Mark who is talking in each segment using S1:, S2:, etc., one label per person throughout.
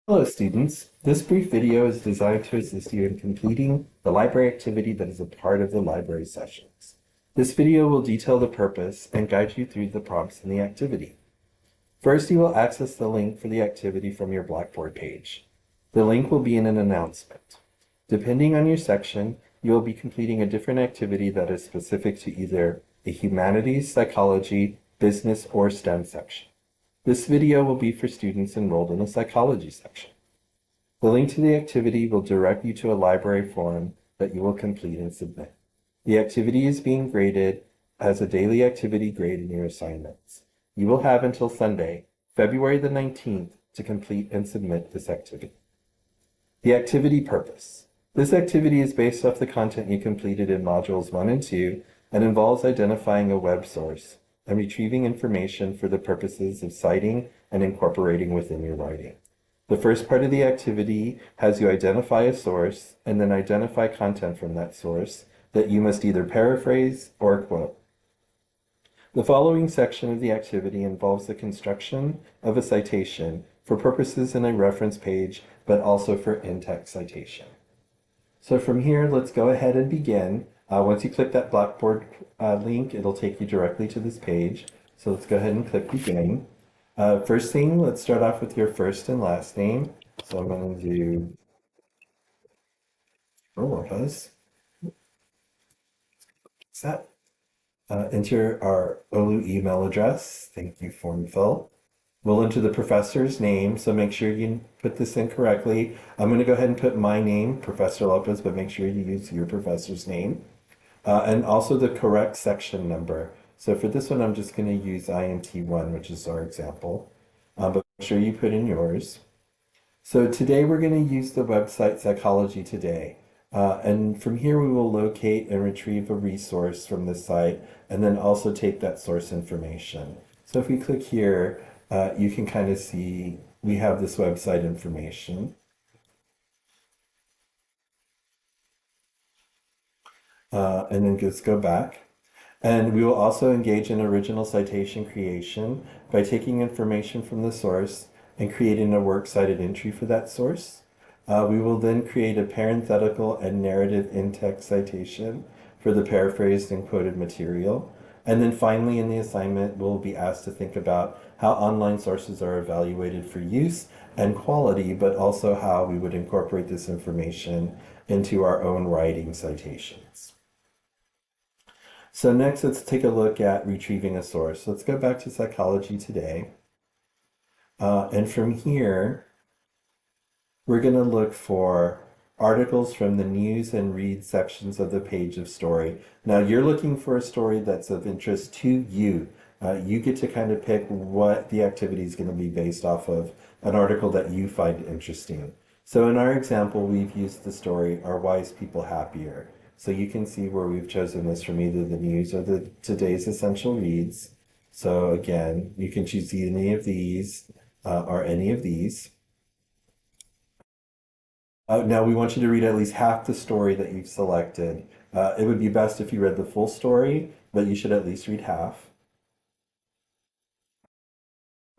S1: Hello students, this brief video is designed to assist you in completing the library activity that is a part of the library sessions. This video will detail the purpose and guide you through the prompts in the activity. First, you will access the link for the activity from your Blackboard page. The link will be in an announcement. Depending on your section, you will be completing a different activity that is specific to either a humanities, psychology, business, or STEM section. This video will be for students enrolled in the psychology section. The link to the activity will direct you to a library form that you will complete and submit. The activity is being graded as a daily activity grade in your assignments. You will have until Sunday, February the 19th, to complete and submit this activity. The activity purpose. This activity is based off the content you completed in modules 1 and 2 and involves identifying a web source and retrieving information for the purposes of citing and incorporating within your writing. The first part of the activity has you identify a source and then identify content from that source that you must either paraphrase or quote. The following section of the activity involves the construction of a citation for purposes in a reference page, but also for in-text citation. So from here, let's go ahead and begin. Once you click that Blackboard link, it'll take you directly to this page. So let's go ahead and click begin. First thing, let's start off with your first and last name. So I'm going to do Lopez. Set. Enter our OLU email address. Thank you, form fill. We'll enter the professor's name, so make sure you put this in correctly. I'm going to go ahead and put my name, Professor Lopez, but make sure you use your professor's name. And also the correct section number. So for this one, I'm just going to use INT1, which is our example. But make sure you put in yours. So today we're going to use the website Psychology Today. And from here we will locate and retrieve a resource from the site and then also take that source information. So if we click here, you can kind of see we have this website information. And then just go back. And we will also engage in original citation creation by taking information from the source and creating a works cited entry for that source. We will then create a parenthetical and narrative in-text citation for the paraphrased and quoted material. And then finally in the assignment, we'll be asked to think about how online sources are evaluated for use and quality, but also how we would incorporate this information into our own writing citations. So next, let's take a look at retrieving a source. Let's go back to Psychology Today. And from here, we're going to look for articles from the news and read sections of the page of story. Now, you're looking for a story that's of interest to you. You get to kind of pick what the activity is going to be based off of, an article that you find interesting. So in our example, we've used the story, Are Wise People Happier? So you can see where we've chosen this from either the news or the today's essential reads. So again, you can choose any of these or any of these. Now we want you to read at least half the story that you've selected. It would be best if you read the full story, but you should at least read half.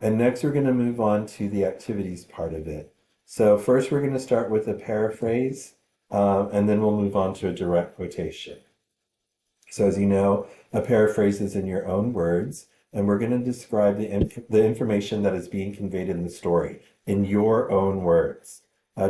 S1: And next we're going to move on to the activities part of it. So first we're going to start with a paraphrase, and then we'll move on to a direct quotation. So as you know, a paraphrase is in your own words, and we're going to describe the information that is being conveyed in the story in your own words.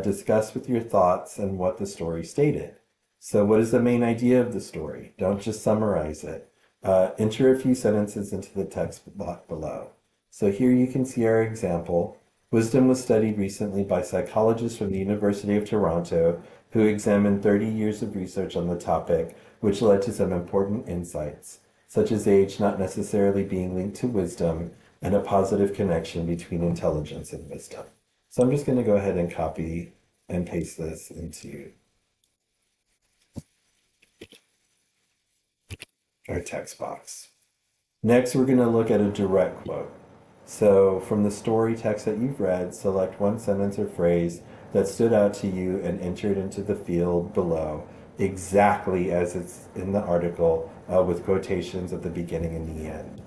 S1: Discuss with your thoughts and what the story stated. So what is the main idea of the story? Don't just summarize it. Enter a few sentences into the text block below. So here you can see our example. Wisdom was studied recently by psychologists from the University of Toronto who examined 30 years of research on the topic, which led to some important insights, such as age not necessarily being linked to wisdom and a positive connection between intelligence and wisdom. So I'm just going to go ahead and copy and paste this into our text box. Next, we're going to look at a direct quote. So from the story text that you've read, select one sentence or phrase that stood out to you and enter it into the field below, exactly as it's in the article with quotations at the beginning and the end.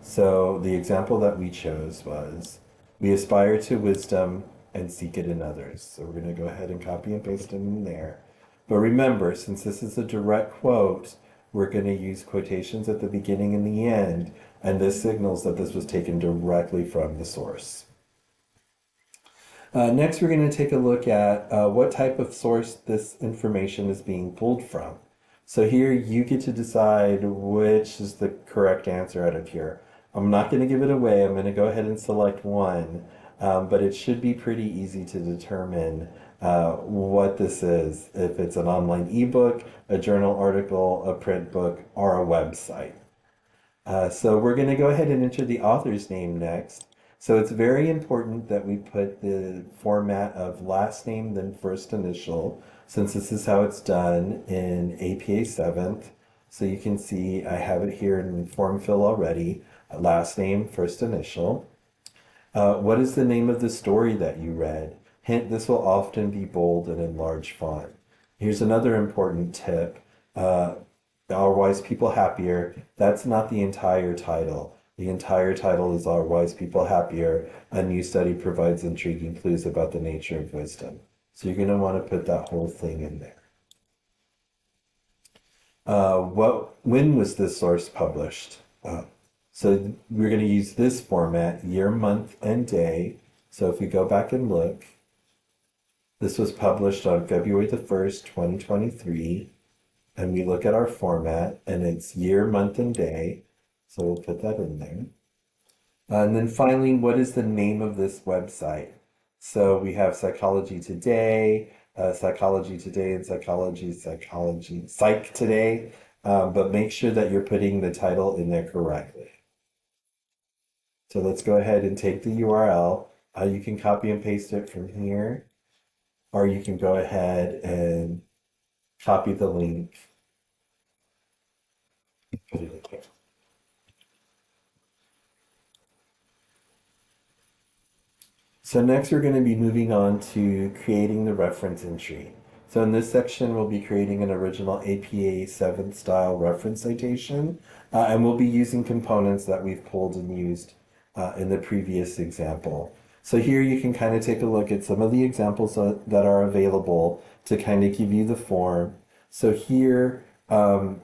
S1: So the example that we chose was, we aspire to wisdom and seek it in others. So we're going to go ahead and copy and paste it in there. But remember, since this is a direct quote, we're going to use quotations at the beginning and the end, and this signals that this was taken directly from the source. Next, we're going to take a look at what type of source this information is being pulled from. So here you get to decide which is the correct answer out of here. I'm not going to give it away. I'm going to go ahead and select one, but it should be pretty easy to determine what this is, if it's an online ebook, a journal article, a print book, or a website. So we're going to go ahead and enter the author's name next. So it's very important that we put the format of last name, then first initial, since this is how it's done in APA 7th. So you can see I have it here in form fill already. Last name, first initial. What is the name of the story that you read? Hint, this will often be bold and in large font. Here's another important tip. Are Wise People Happier? That's not the entire title. The entire title is Are Wise People Happier? A new study provides intriguing clues about the nature of wisdom. So you're going to want to put that whole thing in there. When was this source published? So we're going to use this format, year, month, and day. So if we go back and look, this was published on February the 1st, 2023. And we look at our format, and it's year, month, and day. So we'll put that in there. And then finally, what is the name of this website? So we have Psychology Today, and Psych Today. But make sure that you're putting the title in there correctly. So let's go ahead and take the URL. You can copy and paste it from here, or you can go ahead and copy the link. Put it in here. So next we're going to be moving on to creating the reference entry. So in this section, we'll be creating an original APA 7th style reference citation, and we'll be using components that we've pulled and used in the previous example. So here you can kind of take a look at some of the examples that are available to kind of give you the form. So here, now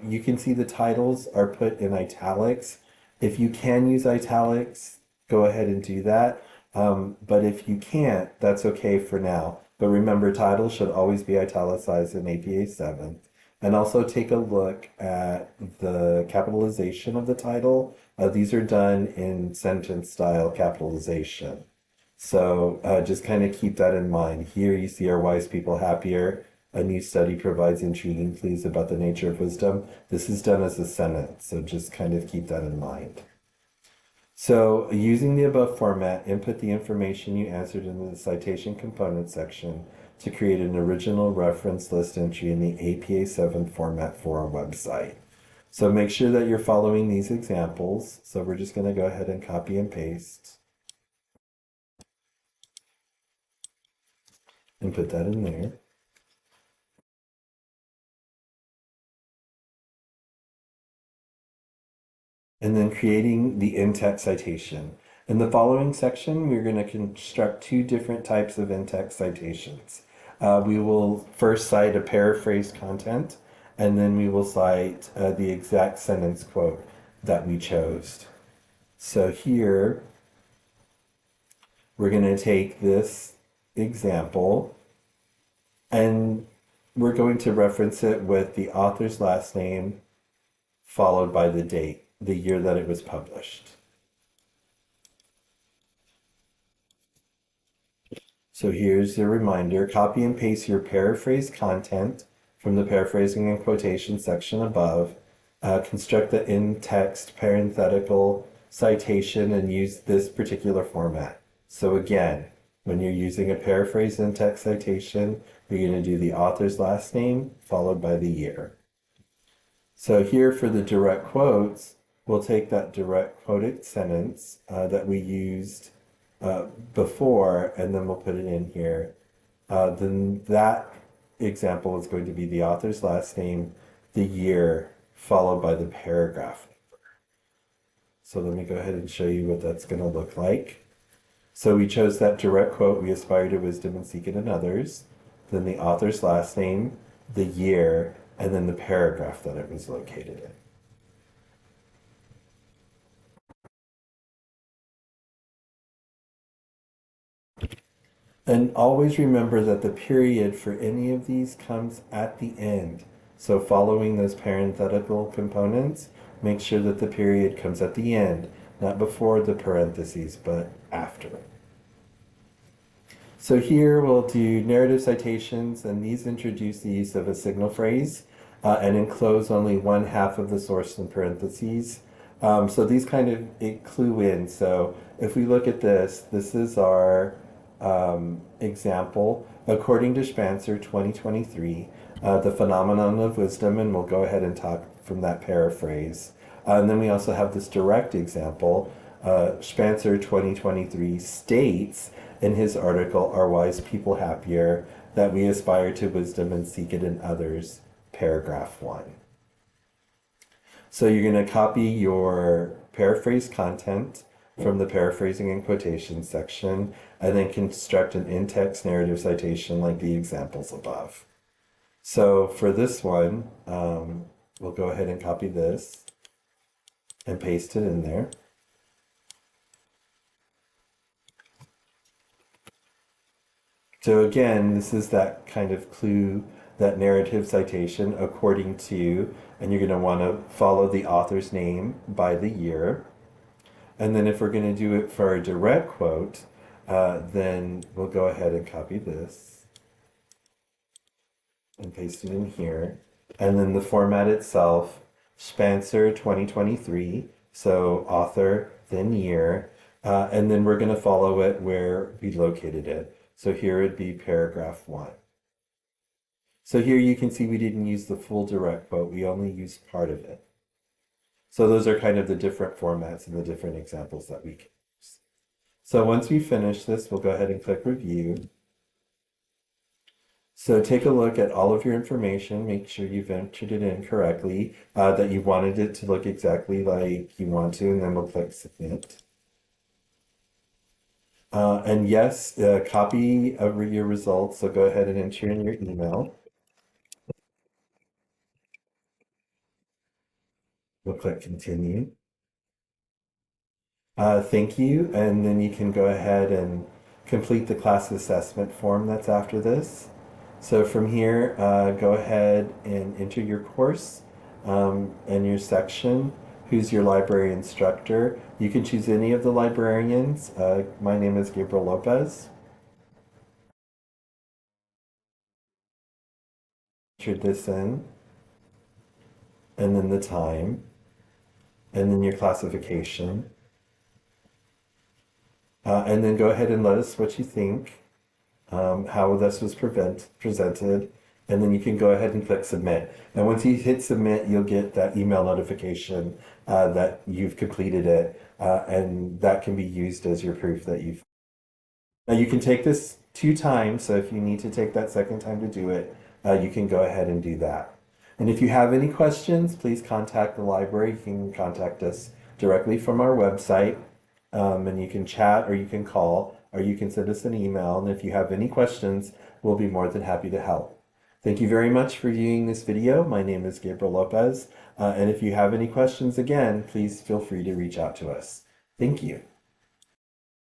S1: you can see the titles are put in italics. If you can use italics, go ahead and do that. But if you can't, that's okay for now. But remember, titles should always be italicized in APA 7th. And also take a look at the capitalization of the title. These are done in sentence style capitalization. So just kind of keep that in mind. Here you see Are Wise People Happier? A new study provides intriguing clues about the nature of wisdom. This is done as a sentence, so just kind of keep that in mind. So using the above format, input the information you answered in the citation component section to create an original reference list entry in the APA 7 format for our website. So make sure that you're following these examples. So we're just going to go ahead and copy and paste and put that in there. And then creating the in-text citation. In the following section, we're going to construct two different types of in-text citations. We will first cite a paraphrased content, and then we will cite the exact sentence quote that we chose. So here, we're going to take this example, and we're going to reference it with the author's last name, followed by the date, the year that it was published. So here's a reminder, copy and paste your paraphrased content from the paraphrasing and quotation section above, construct the in-text parenthetical citation and use this particular format. So again, when you're using a paraphrased in-text citation, you're going to do the author's last name followed by the year. So here for the direct quotes, we'll take that direct quoted sentence that we used before, and then we'll put it in here. Then that example is going to be the author's last name, the year, followed by the paragraph number. So let me go ahead and show you what that's going to look like. So we chose that direct quote, "We aspire to wisdom and seek it in others," then the author's last name, the year, and then the paragraph that it was located in. And always remember that the period for any of these comes at the end. So following those parenthetical components, make sure that the period comes at the end, not before the parentheses, but after. So here we'll do narrative citations, and these introduce the use of a signal phrase and enclose only one half of the source in parentheses. So these kind of clue in. So if we look at this is our example. According to Spencer 2023, the phenomenon of wisdom, and we'll go ahead and talk from that paraphrase. And then we also have this direct example. Spencer 2023 states in his article, "Are Wise People Happier?" that we aspire to wisdom and seek it in others, paragraph 1. So you're going to copy your paraphrase content from the paraphrasing and quotation section, and then construct an in-text narrative citation like the examples above. So for this one, we'll go ahead and copy this and paste it in there. So again, this is that kind of clue, that narrative citation according to, and you're going to want to follow the author's name by the year. And then if we're going to do it for a direct quote, then we'll go ahead and copy this and paste it in here. And then the format itself, Spencer 2023, so author, then year, and then we're going to follow it where we located it. So here would be paragraph 1. So here you can see we didn't use the full direct quote, we only used part of it. So those are kind of the different formats and the different examples that we can use. So once we finish this, we'll go ahead and click review. So take a look at all of your information, make sure you've entered it in correctly, that you wanted it to look exactly like you want to, and then we'll click submit. And yes, copy over your results, so go ahead and enter in your email. We'll click continue. Thank you, and then you can go ahead and complete the class assessment form that's after this. So from here, go ahead and enter your course and your section. Who's your library instructor? You can choose any of the librarians. My name is Gabriel Lopez. Enter this in, and then the time, and then your classification. And then go ahead and let us what you think, how this was presented, and then you can go ahead and click submit. And once you hit submit, you'll get that email notification that you've completed it, and that can be used as your proof that you've. Now you can take this 2 times, so if you need to take that second time to do it, you can go ahead and do that. And if you have any questions, please contact the library. You can contact us directly from our website, and you can chat or you can call or you can send us an email. And if you have any questions, we'll be more than happy to help. Thank you very much for viewing this video. My name is Gabriel Lopez. And if you have any questions, again, please feel free to reach out to us. Thank you.